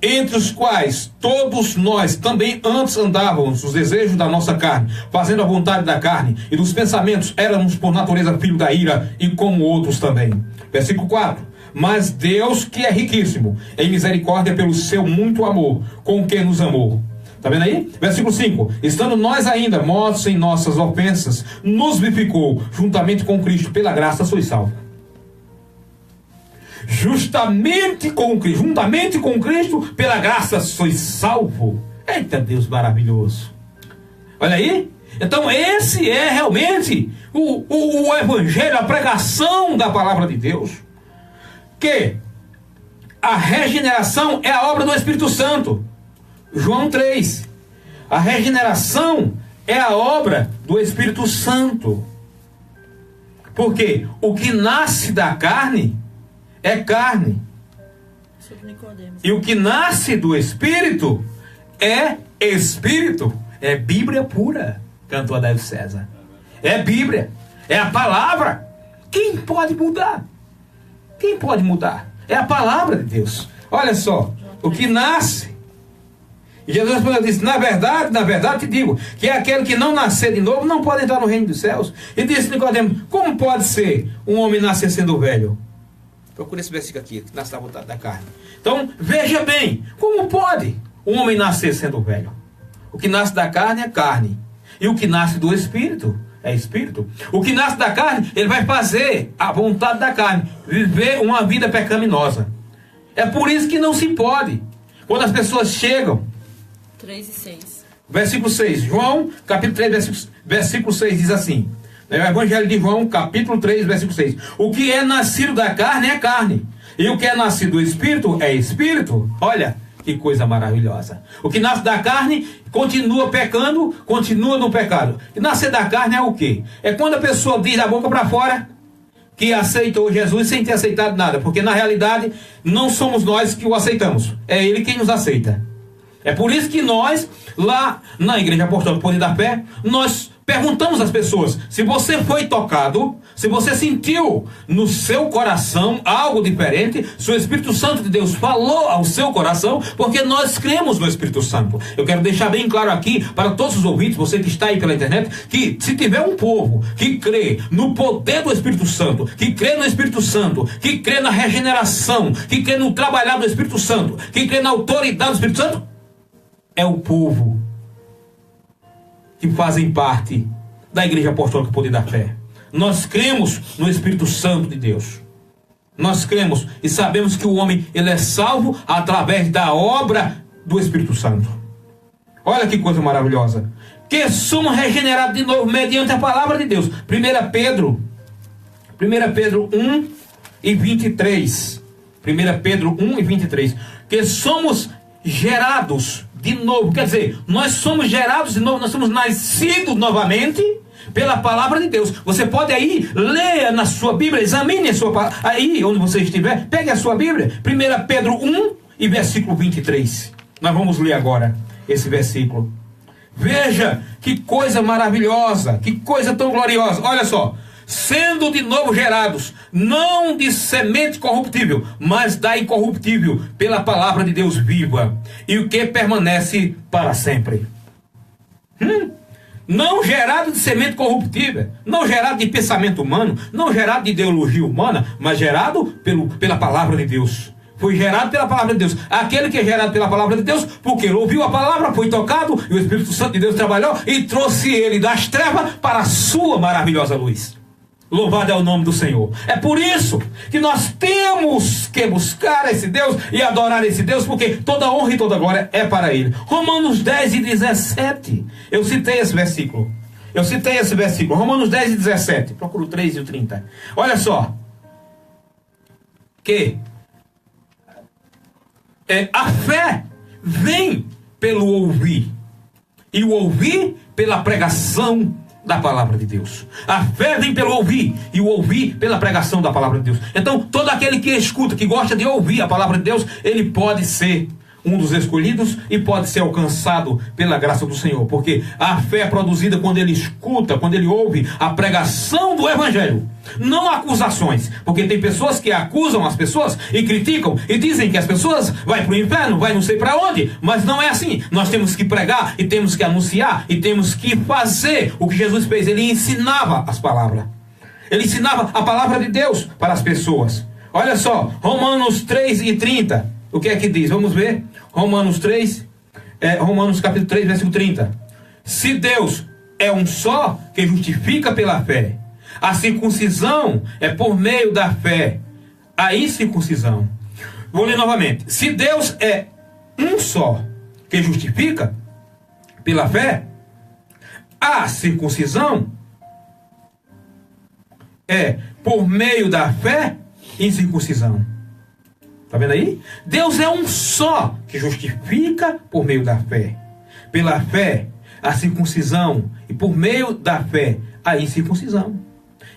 entre os quais todos nós também antes andávamos nos desejos da nossa carne, fazendo a vontade da carne e dos pensamentos, éramos por natureza filho da ira, e como outros também. Versículo 4. Mas Deus, que é riquíssimo em misericórdia pelo seu muito amor, com que nos amou. Está vendo aí? Versículo 5. Estando nós ainda mortos em nossas ofensas, nos vivificou juntamente com Cristo, pela graça sois salvos. Juntamente com Cristo, pela graça sois salvo. Eita Deus maravilhoso. Olha aí. Então esse é realmente o evangelho, a pregação da palavra de Deus. Que a regeneração é a obra do Espírito Santo. João 3. A regeneração é a obra do Espírito Santo. Porque o que nasce da carne é carne. E o que nasce do Espírito é Espírito. É Bíblia pura, cantou Adélio César. É Bíblia. É a palavra. Quem pode mudar? Quem pode mudar? É a palavra de Deus. Olha só, o que nasce. E Jesus disse, na verdade te digo, que é aquele que não nascer de novo não pode entrar no reino dos céus. E disse Nicodemo, como pode ser um homem nascer sendo velho? Procura esse versículo aqui, que nasce da vontade da carne. Então, veja bem, como pode um homem nascer sendo velho? O que nasce da carne é carne. E o que nasce do Espírito é Espírito. O que nasce da carne, ele vai fazer a vontade da carne, viver uma vida pecaminosa. É por isso que não se pode. Quando as pessoas chegam... 3 e 6. Versículo 6. João, capítulo 3, versículo 6 diz assim. No Evangelho de João, capítulo 3, versículo 6. O que é nascido da carne é carne. E o que é nascido do Espírito é Espírito. Olha, que coisa maravilhosa. O que nasce da carne continua pecando, continua no pecado. E nascer da carne é o quê? É quando a pessoa diz da boca para fora que aceitou Jesus sem ter aceitado nada. Porque na realidade não somos nós que o aceitamos. É Ele quem nos aceita. É por isso que nós, lá na Igreja Apostólica Poder da Fé, nós perguntamos às pessoas, se você foi tocado, se você sentiu no seu coração algo diferente, se o Espírito Santo de Deus falou ao seu coração, porque nós cremos no Espírito Santo. Eu quero deixar bem claro aqui para todos os ouvintes, você que está aí pela internet, que se tiver um povo que crê no poder do Espírito Santo, que crê no Espírito Santo, que crê na regeneração, que crê no trabalhar do Espírito Santo, que crê na autoridade do Espírito Santo, é o povo que fazem parte da Igreja Apostólica Poder da Fé. Nós cremos no Espírito Santo de Deus. Nós cremos e sabemos que o homem, ele é salvo através da obra do Espírito Santo. Olha que coisa maravilhosa. Que somos regenerados de novo mediante a palavra de Deus. 1 Pedro 1 e 23. 1 Pedro 1 e 23. Que somos gerados de novo, quer dizer, nós somos gerados de novo, nós somos nascidos novamente pela palavra de Deus. Você pode aí, leia na sua Bíblia, examine a sua palavra, aí onde você estiver, pegue a sua Bíblia, 1 Pedro 1 e versículo 23. Nós vamos ler agora esse versículo. Veja que coisa maravilhosa, que coisa tão gloriosa. Olha só. Sendo de novo gerados, não de semente corruptível, mas da incorruptível, pela palavra de Deus viva, e o que permanece para sempre. Não gerado de semente corruptível, não gerado de pensamento humano, não gerado de ideologia humana, mas gerado pela palavra de Deus. Foi gerado pela palavra de Deus. Aquele que é gerado pela palavra de Deus, porque ele ouviu a palavra, foi tocado, e o Espírito Santo de Deus trabalhou e trouxe ele das trevas para a sua maravilhosa luz. Louvado é o nome do Senhor. É por isso que nós temos que buscar esse Deus e adorar esse Deus, porque toda honra e toda glória é para Ele. Romanos 10 e 17. Eu citei esse versículo. Romanos 10 e 17. Procuro o 3 e o 30. Olha só. Que a fé vem pelo ouvir. E o ouvir pela pregação da palavra de Deus. A fé vem pelo ouvir, e o ouvir pela pregação da palavra de Deus. Então, todo aquele que escuta, que gosta de ouvir a palavra de Deus, ele pode ser um dos escolhidos e pode ser alcançado pela graça do Senhor, porque a fé é produzida quando ele escuta, quando ele ouve a pregação do Evangelho, não acusações, porque tem pessoas que acusam as pessoas e criticam e dizem que as pessoas vão para o inferno, vai não sei para onde, mas não é assim. Nós temos que pregar e temos que anunciar e temos que fazer o que Jesus fez. Ele ensinava as palavras, ele ensinava a palavra de Deus para as pessoas. Olha só, Romanos 3 e 30. O que é que diz? Vamos ver. Romanos capítulo 3, versículo 30. Se Deus é um só, que justifica pela fé, a circuncisão é por meio da fé, a incircuncisão. Vou ler novamente. Se Deus é um só, que justifica pela fé, a circuncisão é por meio da fé, incircuncisão. Está vendo aí? Deus é um só, que justifica por meio da fé. Pela fé, a circuncisão, e por meio da fé, a incircuncisão.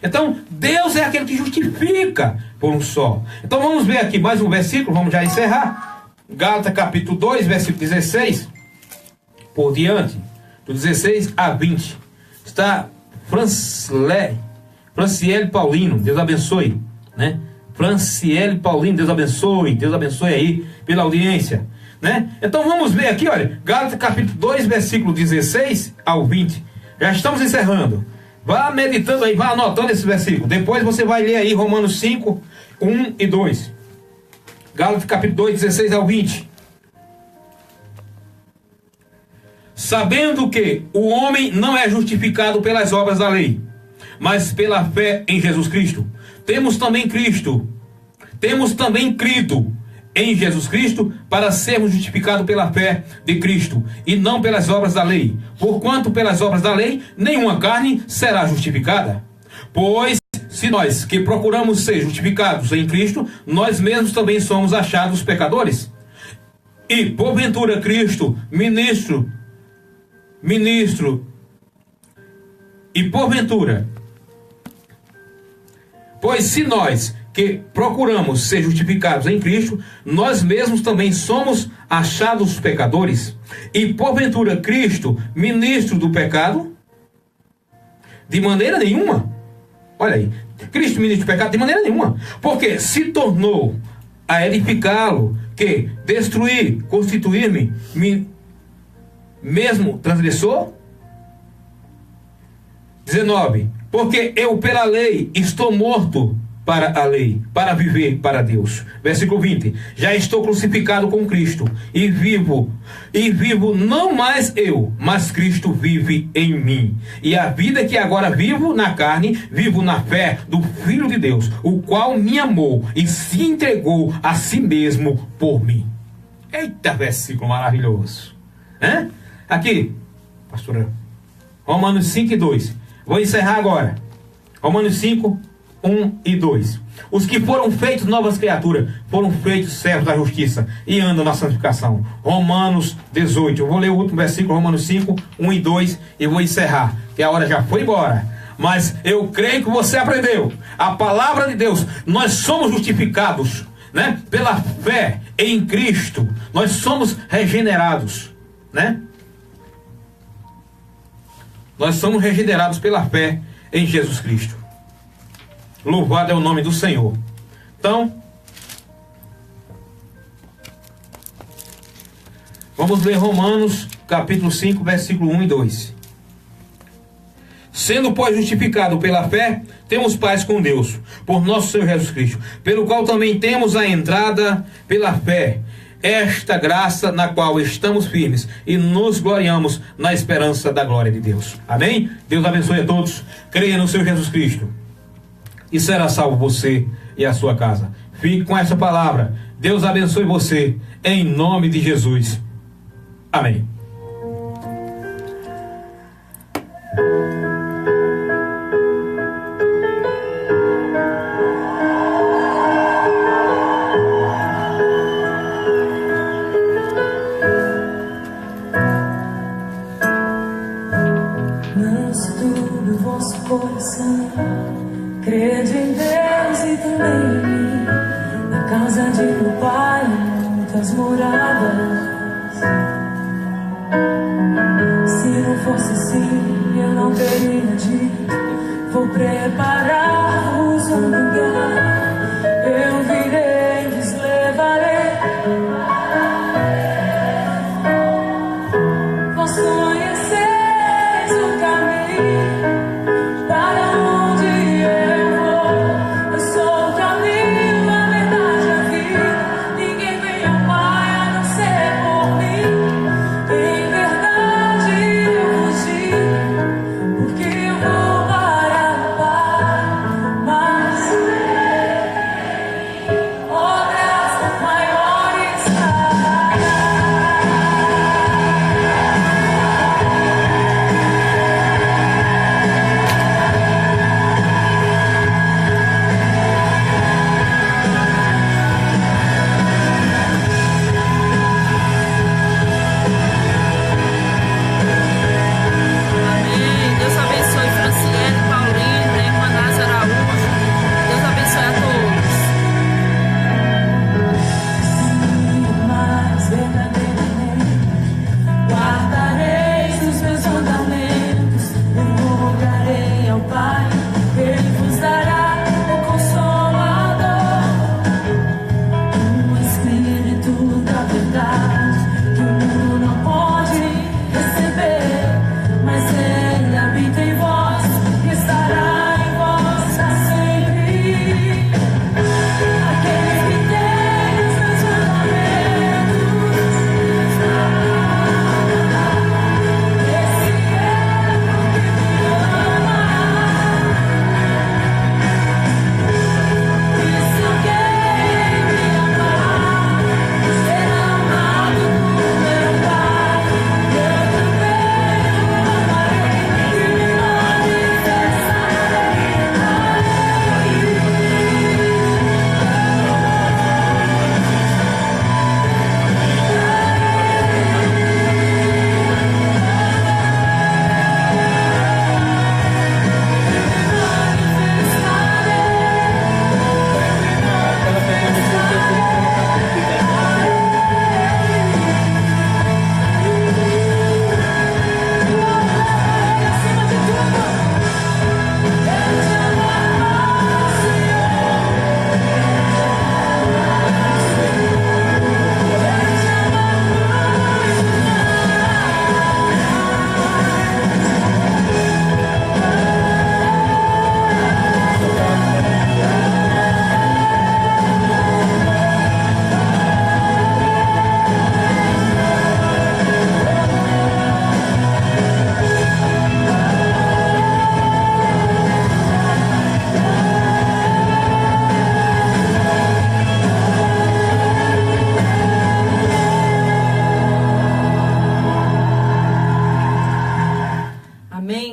Então, Deus é aquele que justifica por um só. Então, vamos ver aqui mais um versículo, vamos já encerrar. Gálatas capítulo 2, versículo 16. Por diante, do 16 a 20. Está Franciele Paulino, Deus abençoe, né? Franciele Paulino, Deus abençoe aí pela audiência, né? Então vamos ver aqui, olha, Gálatas capítulo 2, versículo 16 ao 20. Já estamos encerrando. Vá meditando aí, vá anotando esse versículo. Depois você vai ler aí Romanos 5, 1 e 2. Gálatas capítulo 2, 16 ao 20. Sabendo que o homem não é justificado pelas obras da lei, mas pela fé em Jesus Cristo. Temos também crido em Jesus Cristo para sermos justificados pela fé de Cristo e não pelas obras da lei. Porquanto pelas obras da lei nenhuma carne será justificada. Pois se nós que procuramos ser justificados em Cristo, nós mesmos também somos achados pecadores. E porventura Cristo, ministro, e porventura, pois se nós que procuramos ser justificados em Cristo, nós mesmos também somos achados pecadores. E porventura Cristo, ministro do pecado, De maneira nenhuma. Olha aí. Cristo ministro do pecado? De maneira nenhuma. Porque se tornou a edificá-lo, que destruir, constituir-me, mesmo transgressor. 19. Porque eu pela lei estou morto para a lei, para viver para Deus. Versículo 20. Já estou crucificado com Cristo e vivo não mais eu, mas Cristo vive em mim. E a vida que agora vivo na carne, vivo na fé do Filho de Deus, o qual me amou e se entregou a si mesmo por mim. Eita, versículo maravilhoso. Aqui, pastora, Romanos 5 e 2. Vou encerrar agora. Romanos 5, 1 e 2. Os que foram feitos novas criaturas foram feitos servos da justiça e andam na santificação. Romanos 18. Eu vou ler o último versículo, Romanos 5, 1 e 2, e vou encerrar, que a hora já foi embora. Mas eu creio que você aprendeu a palavra de Deus. Nós somos justificados, né, pela fé em Cristo. Nós somos regenerados, né? Nós somos regenerados pela fé em Jesus Cristo. Louvado é o nome do Senhor. Então, vamos ler Romanos capítulo 5, versículo 1 e 2. Sendo, pois, justificado pela fé, temos paz com Deus, por nosso Senhor Jesus Cristo, pelo qual também temos a entrada pela fé, esta graça na qual estamos firmes e nos gloriamos na esperança da glória de Deus. Amém? Deus abençoe a todos. Creia no Senhor Jesus Cristo e será salvo você e a sua casa. Fique com essa palavra. Deus abençoe você em nome de Jesus. Amém. Não se turbe o vosso coração, crede em Deus e também em mim. Na casa de meu Pai há muitas moradas. Se não fosse assim, eu não teria dito: vou preparar-vos um lugar. Eu virei, vos levarei. Vós conheceis o caminho para onde eu vou. Eu sou o caminho, a verdade e a vida. Ninguém vem ao Pai a não ser por mim. Em verdade eu vos digo, porque eu vou para o Pai.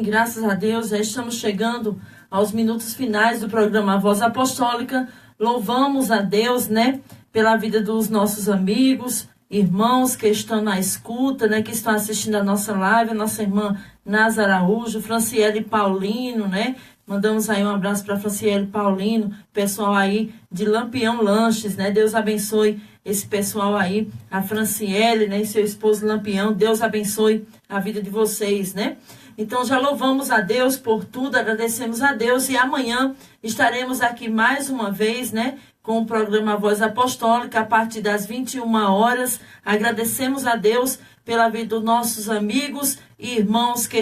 graças a Deus, já estamos chegando aos minutos finais do programa Voz Apostólica. Louvamos a Deus, né, pela vida dos nossos amigos, irmãos que estão na escuta, né, que estão assistindo a nossa live, a nossa irmã Nasa Araújo, Franciele Paulino, né? Mandamos aí um abraço para Franciele Paulino, pessoal aí de Lampião Lanches, né? Deus abençoe esse pessoal aí, a Franciele, né, e seu esposo Lampião. Deus abençoe a vida de vocês, né? Então já louvamos a Deus por tudo, agradecemos a Deus e amanhã estaremos aqui mais uma vez, né, com o programa Voz Apostólica a partir das 21 horas. Agradecemos a Deus pela vida dos nossos amigos e irmãos que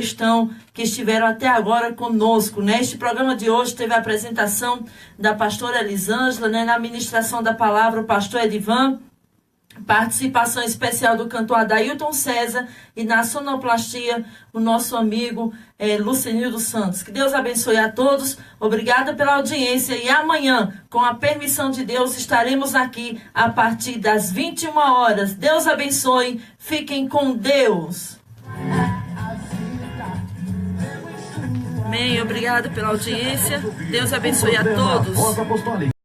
estiveram até agora conosco, né? Este programa de hoje teve a apresentação da pastora Elisângela, né, na ministração da palavra o pastor Edivan, participação especial do cantor Adailton César e na sonoplastia o nosso amigo Lucenildo Santos. Que Deus abençoe a todos, obrigada pela audiência e amanhã, com a permissão de Deus, estaremos aqui a partir das 21 horas. Deus abençoe, fiquem com Deus. Amém, obrigada pela audiência, Deus abençoe a todos.